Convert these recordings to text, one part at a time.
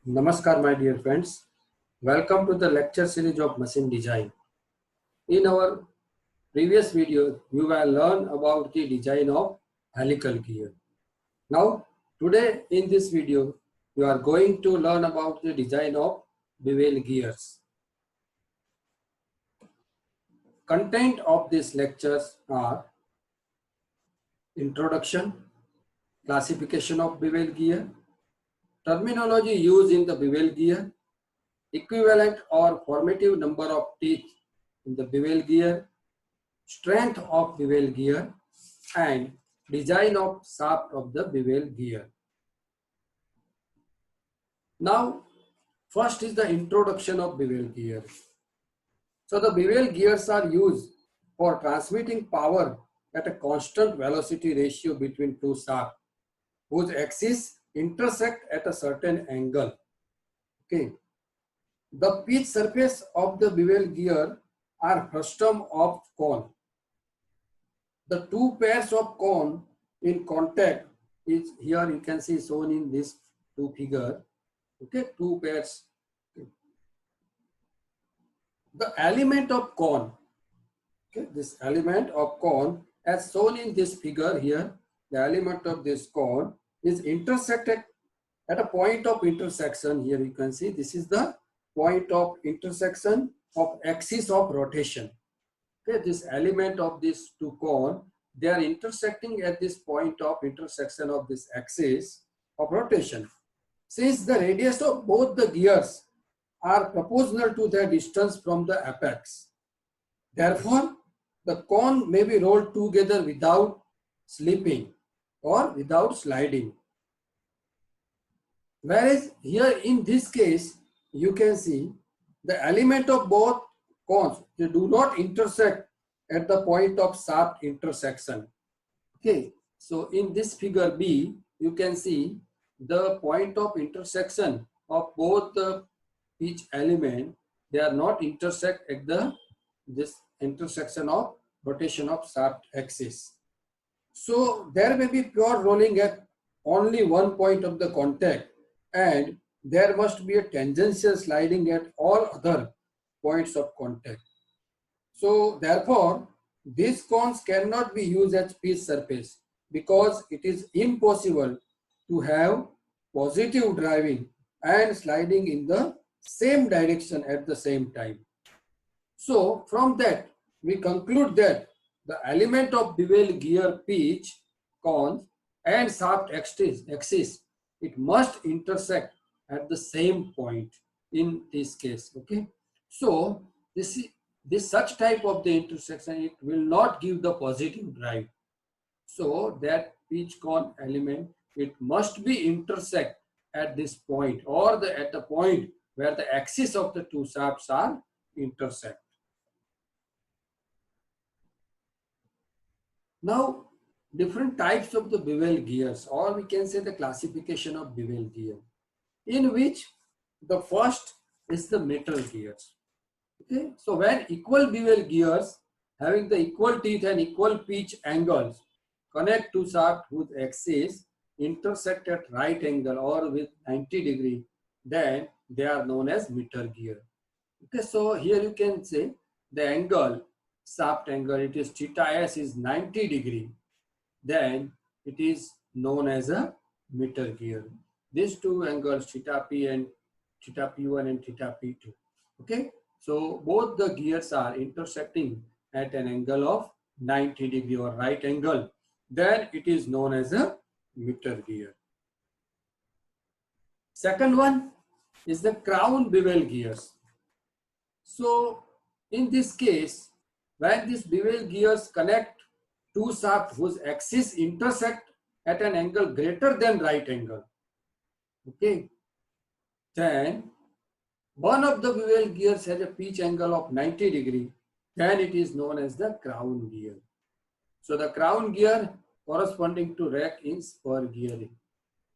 Namaskar, my dear friends. Welcome to the lecture series of machine design. In our previous video, you will learn about the design of helical gear. Now, today in this video, you are going to learn about the design of bevel gears. Content of these lectures are introduction, classification of bevel gear, terminology used in the bevel gear, equivalent or formative number of teeth in the bevel gear, strength of bevel gear, and design of shaft of the bevel gear. Now, first is the introduction of bevel gear. So the bevel gears are used for transmitting power at a constant velocity ratio between two shafts whose axes intersect at a certain angle. Okay. The pitch surface of the bevel gear are frustum of cone. The two pairs of cone in contact is here you can see shown in this two figure. Okay, two pairs. The element of cone, okay, this element of cone as shown in this figure here, the element of this cone is intersected at a point of intersection. Here you can see this is the point of intersection of axis of rotation. Okay, this element of these two cone, they are intersecting at this point of intersection of this axis of rotation. Since the radius of both the gears are proportional to their distance from the apex, therefore the cone may be rolled together without slipping or without sliding. Whereas here in this case, you can see the element of both cones, they do not intersect at the point of shaft intersection. Okay, so in this figure B, you can see the point of intersection of both the each element, they are not intersect at this intersection of rotation of shaft axis. So there may be pure rolling at only one point of the contact, and there must be a tangential sliding at all other points of contact. So therefore, these cones cannot be used as pitch surface because it is impossible to have positive driving and sliding in the same direction at the same time. So from that, we conclude that the element of bevel gear pitch, cones and shaft axis, it must intersect at the same point in this case. Okay. So this such type of the intersection, it will not give the positive drive. So that pitch cone element, it must be intersect at this point or at the point where the axis of the two shafts are intersect. Now, different types of the bevel gears, or we can say the classification of bevel gear, in which the first is the metal gears. Okay, so when equal bevel gears having the equal teeth and equal pitch angles connect two shafts whose axes intersect at right angle or with 90 degree, then they are known as meter gear. Okay, so here you can say the angle, shaft angle, it is theta s is 90 degree, then it is known as a meter gear. These two angles, theta p and theta p1 and theta p2. Okay, so both the gears are intersecting at an angle of 90 degree or right angle, then it is known as a meter gear. Second one is the crown bevel gears. So in this case, when these bevel gears connect two shafts whose axes intersect at an angle greater than right angle, okay, then one of the bevel gears has a pitch angle of 90 degree, then it is known as the crown gear. So the crown gear corresponding to rack in spur gearing.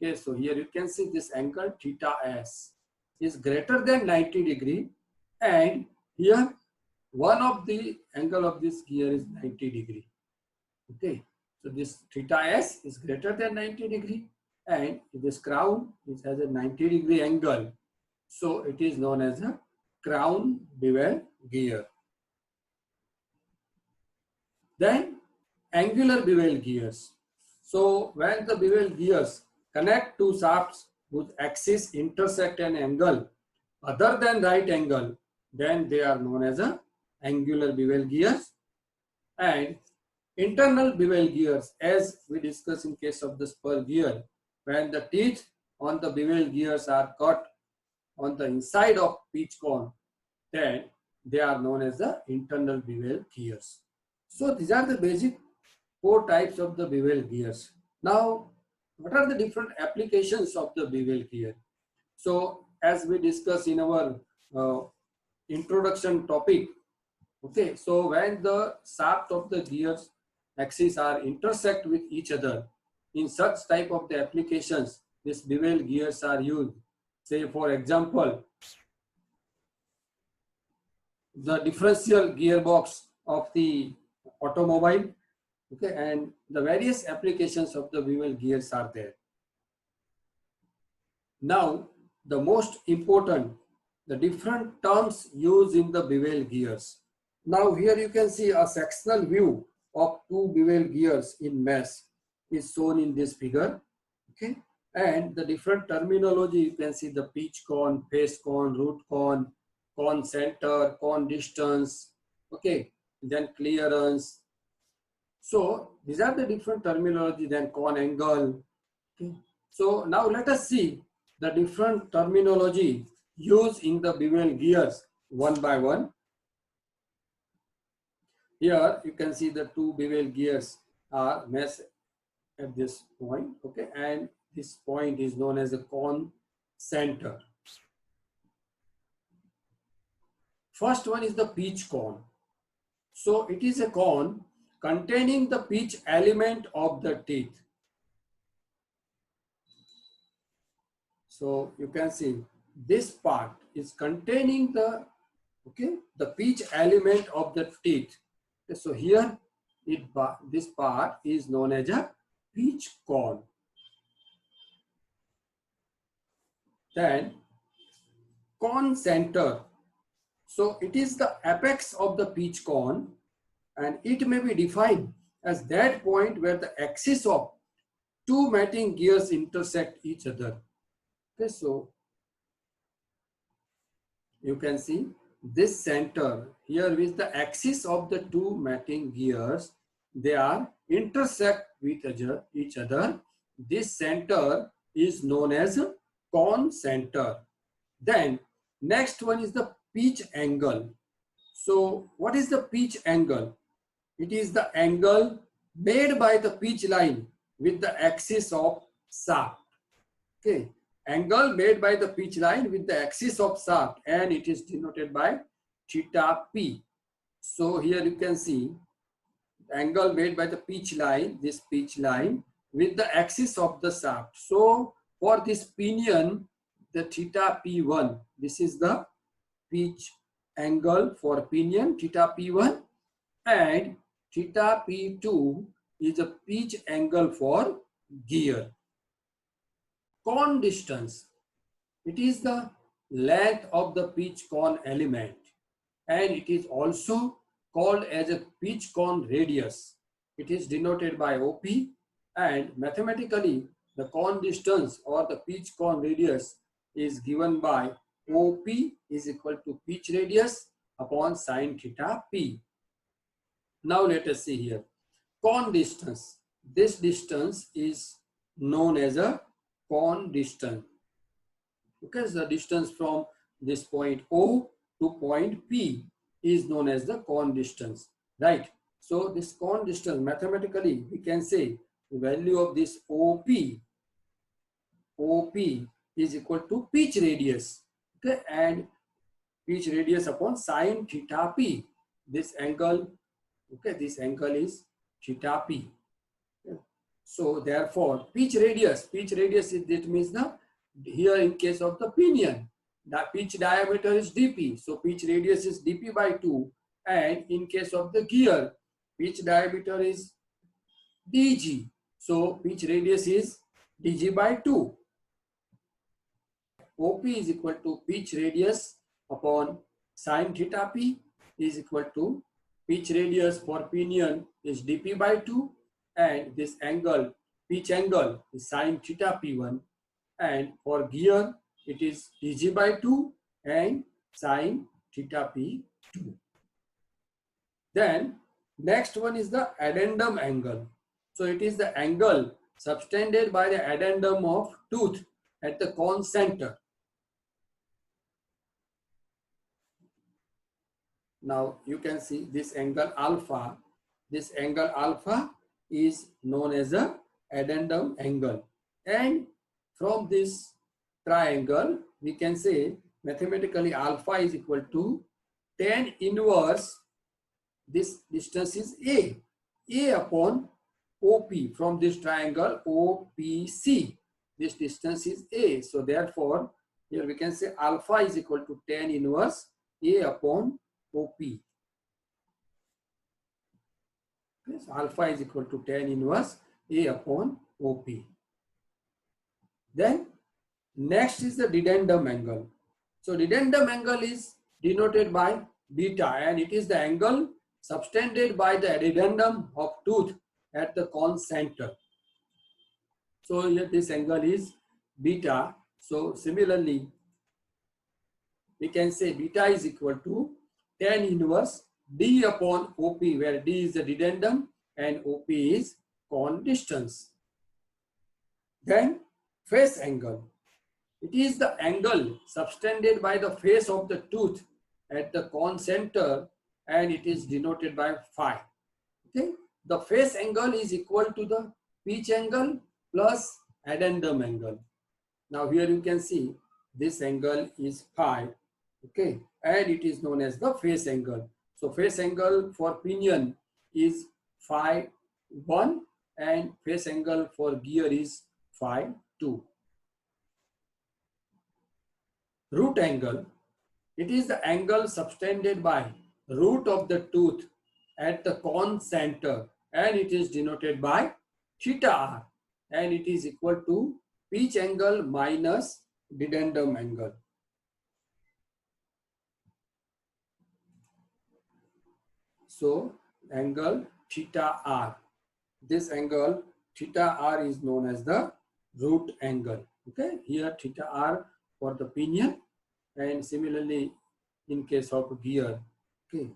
Okay, so here you can see this angle theta s is greater than 90 degree, and here one of the angle of this gear is 90 degree. Okay, so this theta s is greater than 90 degree, and this crown which has a 90 degree angle, So it is known as a crown bevel gear. Then angular bevel gears. So when the bevel gears connect two shafts whose axis intersect an angle other than right angle, then they are known as a angular bevel gears. And internal bevel gears, as we discussed in case of the spur gear, when the teeth on the bevel gears are cut on the inside of pitch cone, then they are known as the internal bevel gears. So these are the basic four types of the bevel gears. Now, what are the different applications of the bevel gear? So as we discussed in our uh, introduction topic, okay, so when the shaft of the gears axes are intersect with each other, in such type of the applications, these bevel gears are used. Say for example, the differential gearbox of the automobile, okay, and the various applications of the bevel gears are there. Now, the most important, the different terms used in the bevel gears. Now here you can see a sectional view of two bevel gears in mesh is shown in this figure, okay, and the different terminology you can see: the pitch cone, face cone, root cone, cone center, cone distance, okay, then clearance. So these are the different terminology. Then cone angle, okay. So now let us see the different terminology used in the bevel gears one by one. Here you can see the two bevel gears are meshed at this point, okay, and this point is known as the cone center. First one is the pitch cone. So it is a cone containing the pitch element of the teeth. So you can see this part is containing the, okay, the pitch element of the teeth. Okay, so here this part is known as a pitch cone. Then cone center. So it is the apex of the pitch cone, and it may be defined as that point where the axis of two mating gears intersect each other. Okay, so you can see this center here with the axis of the two mating gears, they are intersect with each other. This center is known as cone center. Then next one is the pitch angle. So what is the pitch angle? It is the angle made by the pitch line with the axis of shaft. Okay, angle made by the pitch line with the axis of shaft, and it is denoted by theta p. So here you can see the angle made by the pitch line, this pitch line with the axis of the shaft. So for this pinion, the theta p1, this is the pitch angle for pinion, theta p1, and theta p2 is a pitch angle for gear. Cone distance, it is the length of the pitch cone element, and it is also called as a pitch cone radius. It is denoted by OP, and mathematically the cone distance or the pitch cone radius is given by OP is equal to pitch radius upon sine theta p. Now let us see here. Cone distance. This distance is known as a cone distance. Okay, so the distance from this point O to point P is known as the cone distance, right? So this cone distance, mathematically we can say the value of this OP is equal to pitch radius, okay, and pitch radius upon sine theta p. This angle, okay, this angle is theta p. Okay. So therefore pitch radius is, that means the, here in case of the pinion, the pitch diameter is dp, so pitch radius is dp by 2, and in case of the gear, pitch diameter is dg, so pitch radius is dg by 2. OP is equal to pitch radius upon sine theta P is equal to pitch radius for pinion is dP by 2, and this angle, pitch angle, is sine theta P1, and for gear it is dG by 2 and sine theta P2. Then next one is the addendum angle. So it is the angle subtended by the addendum of tooth at the cone center. Now you can see this angle alpha. This angle alpha is known as a addendum angle. And from this triangle, we can say mathematically alpha is equal to tan inverse, this distance is A upon OP from this triangle OPC. This distance is A. So therefore, here we can say alpha is equal to tan inverse A upon OP. Yes, alpha is equal to tan inverse A upon OP. Then next is the dedendum angle. So dedendum angle is denoted by beta, and it is the angle subtended by the dedendum of tooth at the cone center. So here this angle is beta. So similarly, we can say beta is equal to tan inverse D upon OP, where D is the dedendum and OP is cone distance. Then face angle. It is the angle subtended by the face of the tooth at the cone center, and it is denoted by phi. Okay, the face angle is equal to the pitch angle plus addendum angle. Now here you can see this angle is phi. Okay, and it is known as the face angle. So face angle for pinion is phi 1 and face angle for gear is phi 2. Root angle. It is the angle subtended by root of the tooth at the cone center, and it is denoted by theta r, and it is equal to pitch angle minus dedendum angle. So angle theta r. This angle theta r is known as the root angle. Okay, here theta r for the pinion, and similarly in case of gear. Okay.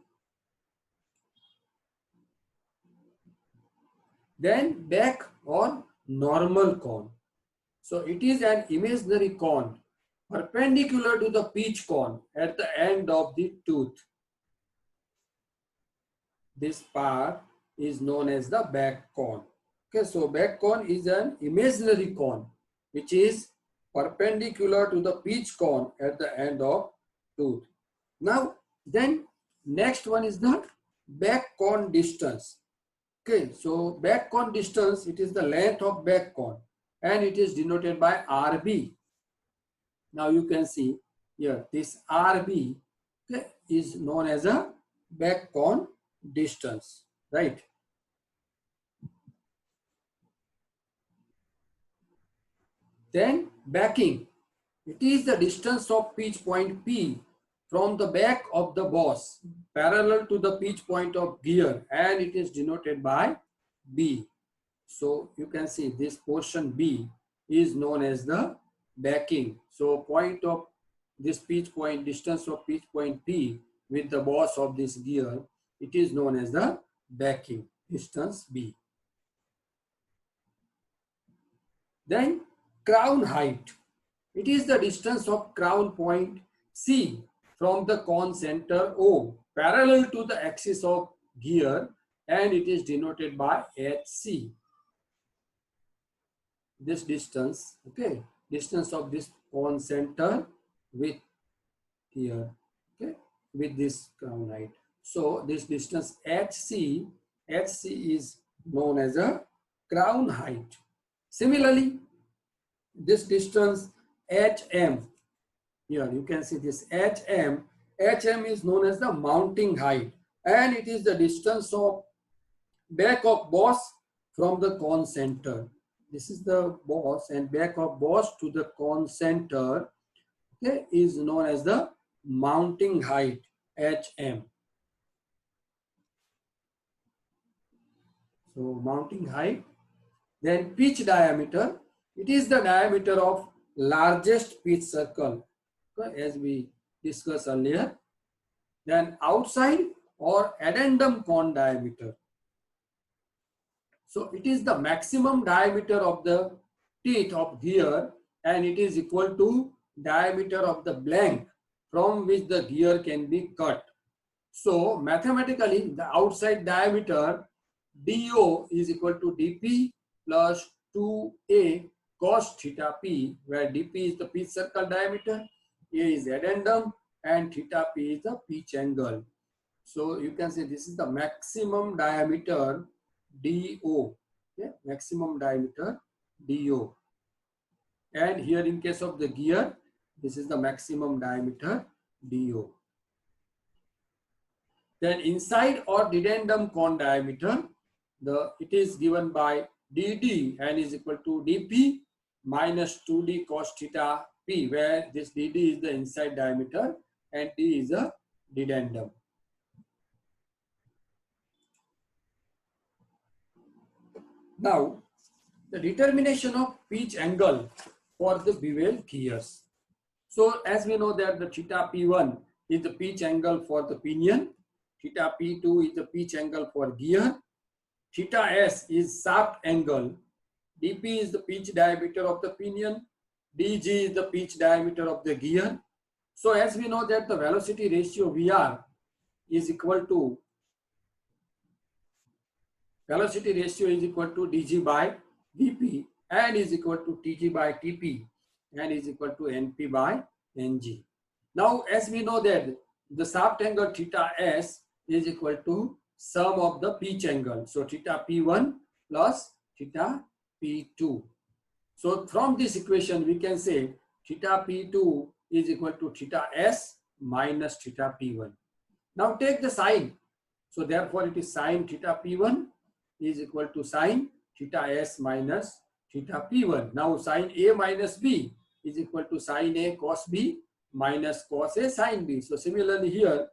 Then back or normal cone. So it is an imaginary cone perpendicular to the pitch cone at the end of the tooth. This part is known as the back cone. Okay, so back cone is an imaginary cone which is perpendicular to the pitch cone at the end of tooth. Now then next one is the back cone distance. Okay, so back cone distance, it is the length of back cone and it is denoted by RB. Now you can see here this RB, okay, is known as a back cone distance, right? Then backing, it is the distance of pitch point P from the back of the boss parallel to the pitch point of gear, and it is denoted by B. So you can see this portion B is known as the backing. So point of this pitch point, distance of pitch point P with the boss of this gear, it is known as the backing distance B. Then crown height. It is the distance of crown point C from the cone center O parallel to the axis of gear, and it is denoted by HC. This distance, okay, distance of this cone center with here, okay, with this crown height. So this distance HC is known as a crown height. Similarly, this distance HM, here you can see this HM is known as the mounting height, and it is the distance of back of boss from the cone center. This is the boss, and back of boss to the cone center okay, is known as the mounting height, HM. So mounting height. Then pitch diameter. It is the diameter of largest pitch circle, okay, as we discussed earlier. Then outside or addendum cone diameter. So it is the maximum diameter of the teeth of gear, and it is equal to diameter of the blank from which the gear can be cut. So mathematically the outside diameter DO is equal to dP plus 2A cos theta P, where dP is the pitch circle diameter, A is addendum, and theta P is the pitch angle. So you can say this is the maximum diameter DO, okay? Maximum diameter DO. And here in case of the gear, this is the maximum diameter DO. Then inside or dedendum cone diameter, it is given by DD and is equal to DP minus 2D cos theta P, where this DD is the inside diameter and D is a dedendum. Now, the determination of pitch angle for the bevel gears. So, as we know that the theta P1 is the pitch angle for the pinion, theta P2 is the pitch angle for gear, theta S is shaft angle, dP is the pitch diameter of the pinion, dg is the pitch diameter of the gear. So, as we know that the velocity ratio VR is equal to dg by dp and is equal to tg by tp and is equal to np by ng. Now, as we know that the shaft angle theta s is equal to sum of the pitch angle. So, theta p1 plus theta p2. So, from this equation we can say theta p2 is equal to theta s minus theta p1. Now, take the sign. So, therefore, it is sin theta p1 is equal to sin theta s minus theta p1. Now, sin a minus b is equal to sin a cos b minus cos a sin b. So, similarly here,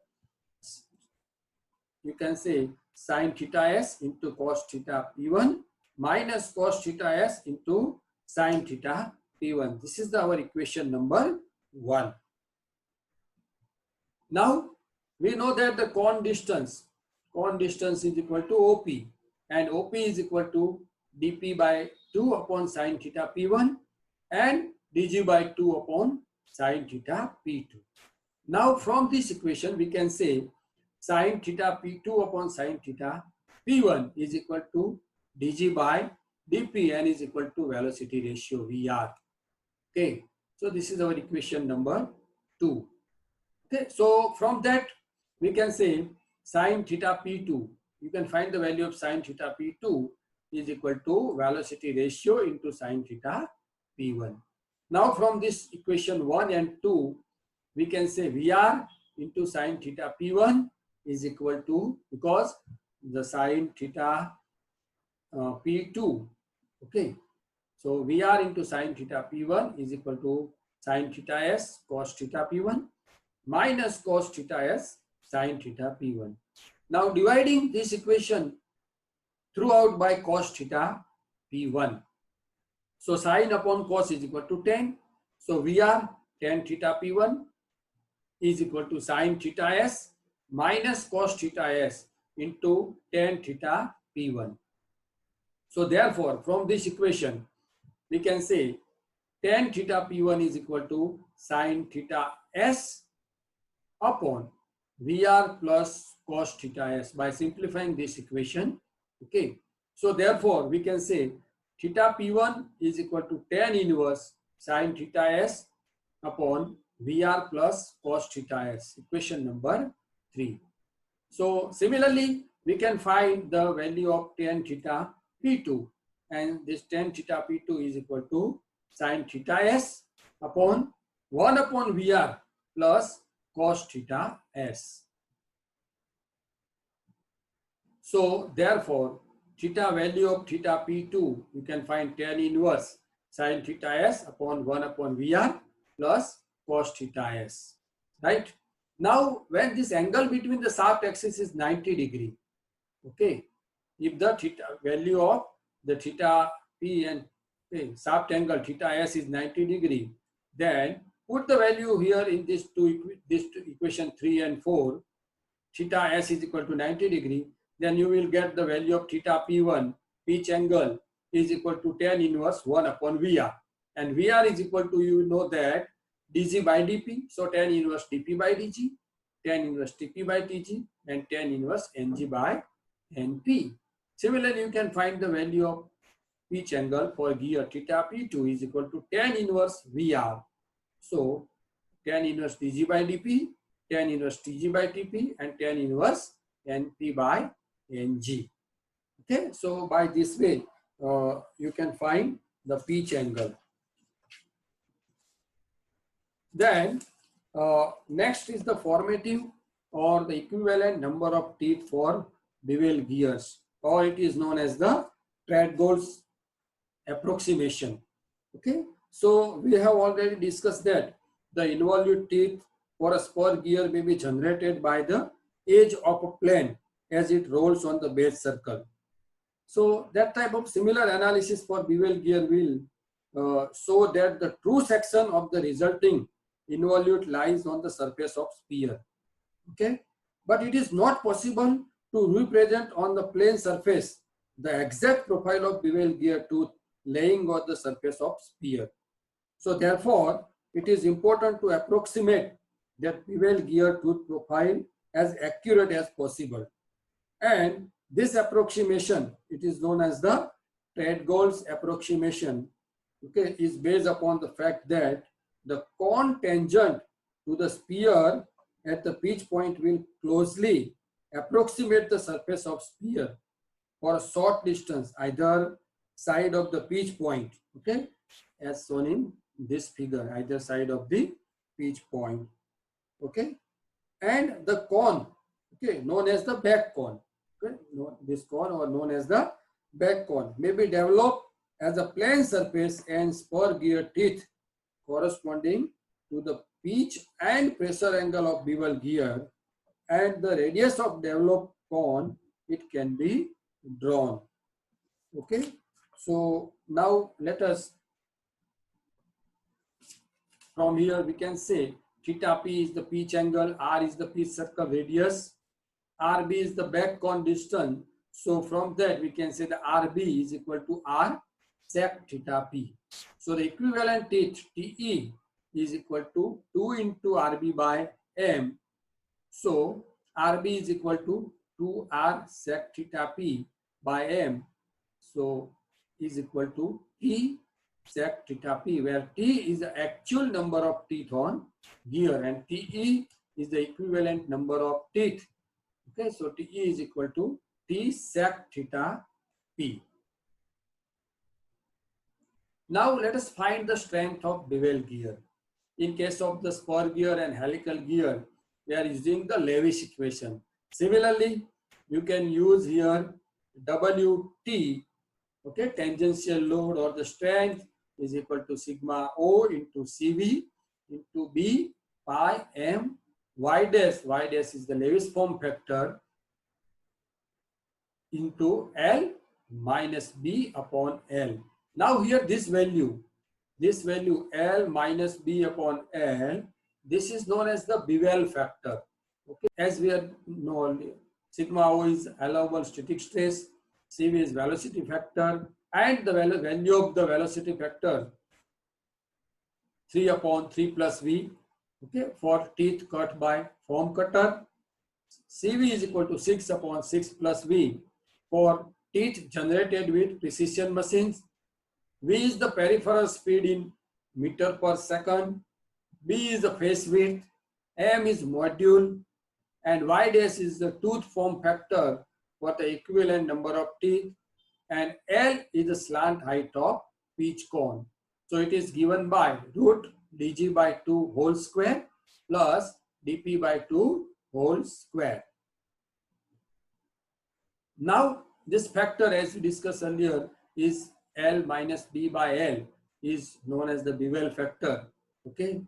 you can say sin theta s into cos theta p1 minus cos theta s into sin theta p1. This is our equation number 1. Now, we know that the cone distance is equal to OP, and OP is equal to dP by 2 upon sin theta P1 and dG by 2 upon sin theta P2. Now, from this equation, we can say sin theta P2 upon sin theta P1 is equal to dG by dP and is equal to velocity ratio VR. Okay, so this is our equation number 2. Okay, so from that, we can say sin theta P2, you can find the value of sin theta P2 is equal to velocity ratio into sin theta P1. Now, from this equation 1 and 2, we can say VR into sin theta P1 is equal to, because the sin theta P2, okay. So, VR into sin theta P1 is equal to sin theta S cos theta P1 minus cos theta S sin theta P1. Now, dividing this equation throughout by cos theta P1. So, sin upon cos is equal to tan. So, VR tan theta P1 is equal to sin theta S minus cos theta S into tan theta P1. So, therefore, from this equation, we can say tan theta P1 is equal to sin theta S upon VR plus cos theta S by simplifying this equation. Okay. So, therefore, we can say theta P1 is equal to tan inverse sin theta S upon VR plus cos theta S, equation number 3. So, similarly, we can find the value of tan theta P2, and this tan theta P2 is equal to sin theta S upon 1 upon VR plus cos theta S. So, therefore, theta value of theta P2, you can find tan inverse sin theta S upon 1 upon VR plus cos theta s, right? Now, when this angle between the shaft axis is 90 degree, okay, if the theta value of the theta p and shaft angle theta s is 90 degree, then put the value here in this equation 3 and 4, theta s is equal to 90 degree, then you will get the value of theta p1, pitch angle, is equal to tan inverse 1 upon Vr. And Vr is equal to, you know that, dg by dp. So tan inverse dp by dg, tan inverse tp by tg, and tan inverse ng by np. Similarly, you can find the value of pitch angle for gear theta p2 is equal to tan inverse Vr. So tan inverse dg by dp, tan inverse tg by tp, and tan inverse np by ng. Okay, so by this way, you can find the pitch angle. Then next is the formative or the equivalent number of teeth for bevel gears, or it is known as the Treadgold's approximation. Okay, so we have already discussed that the involute teeth for a spur gear may be generated by the edge of a plane as it rolls on the base circle. So that type of similar analysis for bevel gear will show that the true section of the resulting involute lies on the surface of sphere. Okay, but it is not possible to represent on the plane surface the exact profile of bevel gear tooth laying on the surface of sphere. So therefore, it is important to approximate that bevel gear tooth profile as accurate as possible. And this approximation, it is known as the Treadgold's approximation, okay, is based upon the fact that the cone tangent to the sphere at the pitch point will closely approximate the surface of sphere for a short distance, either side of the pitch point, okay, as shown in this figure, either side of the pitch point, okay, and the cone, okay, known as the back cone, okay, this cone or known as the back cone may be developed as a plane surface and spur gear teeth corresponding to the pitch and pressure angle of bevel gear, and the radius of developed cone, it can be drawn. Okay, so now let us, from here we can say theta p is the pitch angle, r is the pitch circle radius, rb is the back cone distance. So from that we can say the rb is equal to r sec theta p. So the equivalent teeth te is equal to 2 into rb by m. So rb is equal to 2r sec theta p by m. So is equal to t sec theta p, where t is the actual number of teeth on gear and te is the equivalent number of teeth. Okay, so te is equal to t sec theta p. Now let us find the strength of bevel gear. In case of the spur gear and helical gear, we are using the Lewis equation. Similarly, you can use here Wt, okay, tangential load or the strength is equal to sigma O into Cv into B pi m y dash. Y dash is the Lewis form factor into L minus B upon L. Now here this value L minus B upon L, this is known as the bevel factor. Okay, as we are know, sigma O is allowable static stress, Cv is velocity factor, and the value of the velocity factor 3 upon 3 plus V, okay, for teeth cut by foam cutter. Cv is equal to 6 upon 6 plus V for teeth generated with precision machines. V is the peripheral speed in meter per second, B is the face width, M is module, and Y dash is the tooth form factor for the equivalent number of teeth, and L is the slant height of pitch cone. So it is given by root dg by 2 whole square plus dp by 2 whole square. Now this factor, as we discussed earlier, is L minus B by L, is known as the bevel factor. Okay,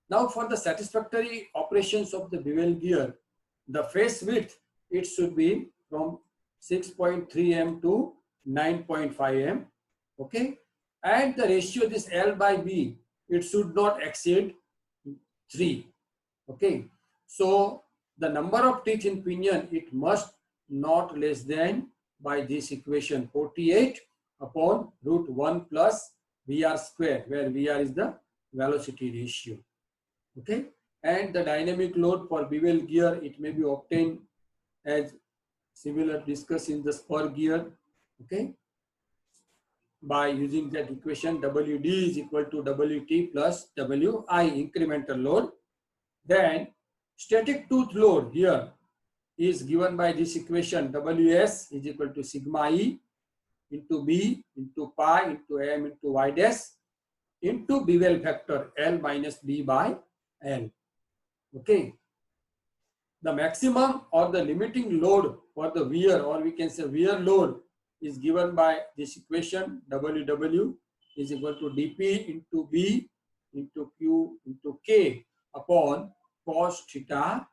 Now for the satisfactory operations of the bevel gear, the face width, it should be from 6.3 m to 9.5 m. Okay. And the ratio, this L by B, it should not exceed 3. Okay. So the number of teeth in pinion, it must not less than, by this equation, 48 upon root 1 plus VR square, where VR is the velocity ratio. Okay. And the dynamic load for bevel gear, it may be obtained as similar discussed in the spur gear. Okay. By using that equation, WD is equal to WT plus WI, incremental load. Then static tooth load here is given by this equation, WS is equal to sigma E into B into pi into M into Y dash into bevel factor L minus B by L. Okay. The maximum or the limiting load for the wear, or we can say wear load, is given by this equation, WW is equal to dP into B into Q into K upon cos theta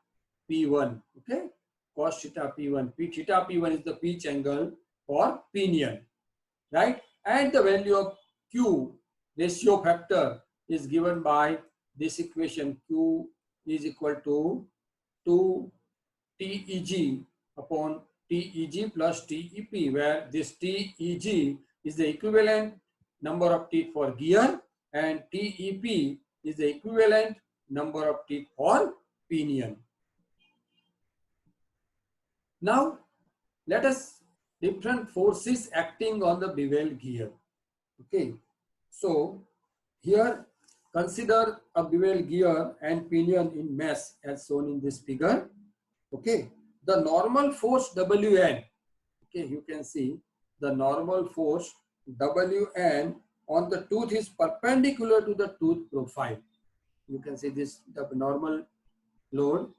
P1. Okay, cos theta P1. P theta P1 is the pitch angle for pinion, right? And the value of Q, ratio factor, is given by this equation. Q is equal to 2 TEG upon TEG plus TEP, where this TEG is the equivalent number of teeth for gear and TEP is the equivalent number of teeth for pinion. Now, let us different forces acting on the bevel gear. Okay, so here consider a bevel gear and pinion in mesh as shown in this figure. Okay, the normal force Wn, okay, you can see the normal force Wn on the tooth is perpendicular to the tooth profile. You can see this, the normal load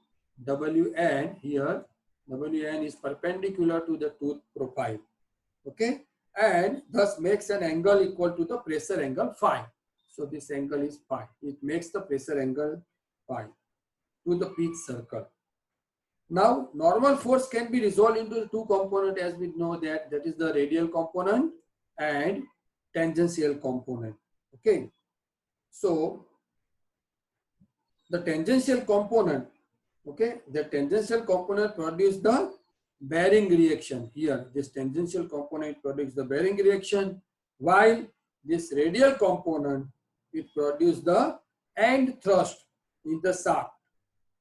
Wn here, Wn is perpendicular to the tooth profile. Okay, and thus makes an angle equal to the pressure angle phi. So this angle is phi. It makes the pressure angle phi to the pitch circle. Now, normal force can be resolved into two components, as we know that is the radial component and tangential component. Okay, so the tangential component, okay, the tangential component produces the bearing reaction. Here, this tangential component produces the bearing reaction, while this radial component, it produces the end thrust in the shaft,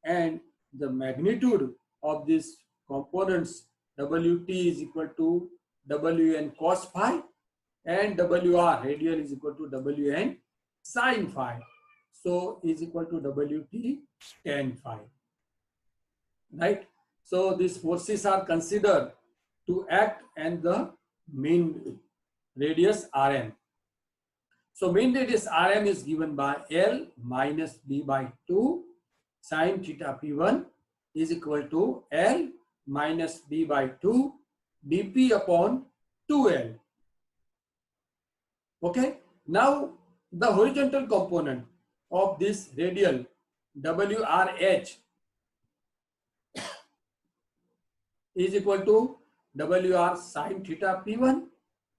and the magnitude of these components, Wt is equal to Wn cos phi, and Wr radial is equal to Wn sin phi. So is equal to Wt tan phi, right? So these forces are considered to act and the mean radius Rm. So mean radius Rm is given by L minus B by 2 sin theta P1 is equal to L minus B by 2 dP upon 2L. Okay. Now the horizontal component of this radial WRH is equal to WR sin theta P1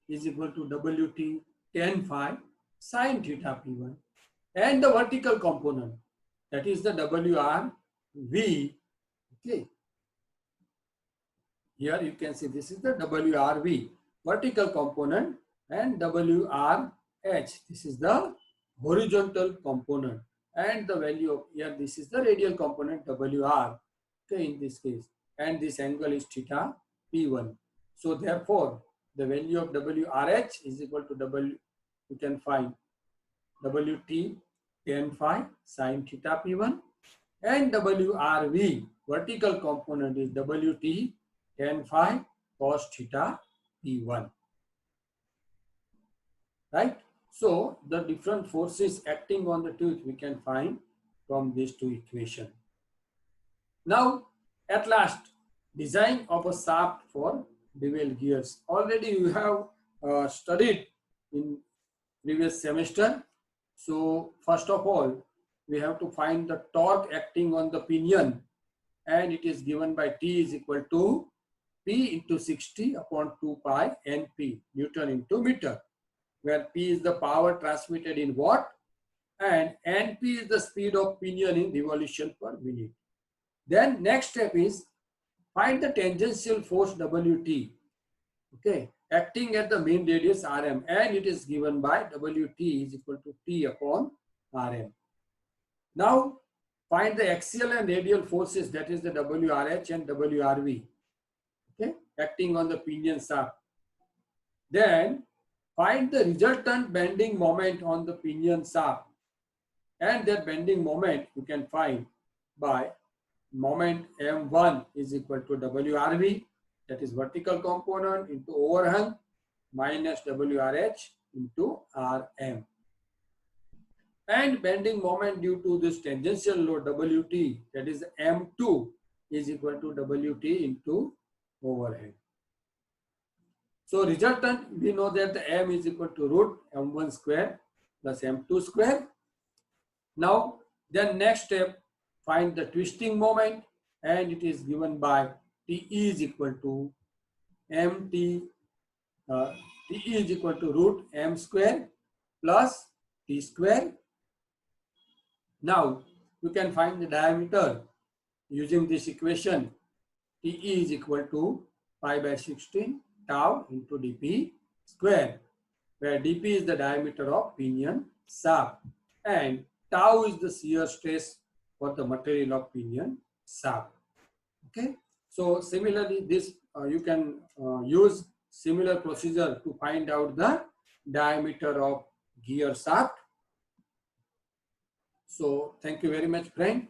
is equal to Wt tan phi sin theta P1, and the vertical component, that is the WRV. Okay, here you can see this is the WRV, vertical component, and WRH, this is the horizontal component, and the value of here, this is the radial component WR, okay, in this case, and this angle is theta P1. So therefore, the value of WRH is equal to W, you can find Wt tan phi sin theta P1, and WRV, vertical component, is Wt tan phi cos theta P1. Right? So the different forces acting on the tooth we can find from these two equations. Now, at last, design of a shaft for bevel gears. Already you have studied in previous semester. So first of all, we have to find the torque acting on the pinion, and it is given by T is equal to P into 60 upon 2 pi Np, Newton into meter, where P is the power transmitted in watt and Np is the speed of pinion in revolution per minute. Then next step is find the tangential force Wt, okay, acting at the main radius Rm, and it is given by Wt is equal to T upon Rm. Now find the axial and radial forces, that is the Wrh and Wrv, okay, acting on the pinion shaft. Then find the resultant bending moment on the pinion shaft, and that bending moment you can find by moment M1 is equal to Wrv, that is vertical component, into overhang minus Wrh into Rm. And bending moment due to this tangential load Wt, that is M2, is equal to Wt into overhang. So resultant, we know that the M is equal to root M1 square plus M2 square. Now, then next step, find the twisting moment, and it is given by Te is equal to Mt, Te is equal to root M square plus T square. Now, you can find the diameter using this equation. Te is equal to pi by 16 tau into dp square, where dp is the diameter of pinion shaft and tau is the shear stress for the material of pinion shaft. Okay, so similarly this you can use similar procedure to find out the diameter of gear shaft. So thank you very much, friend.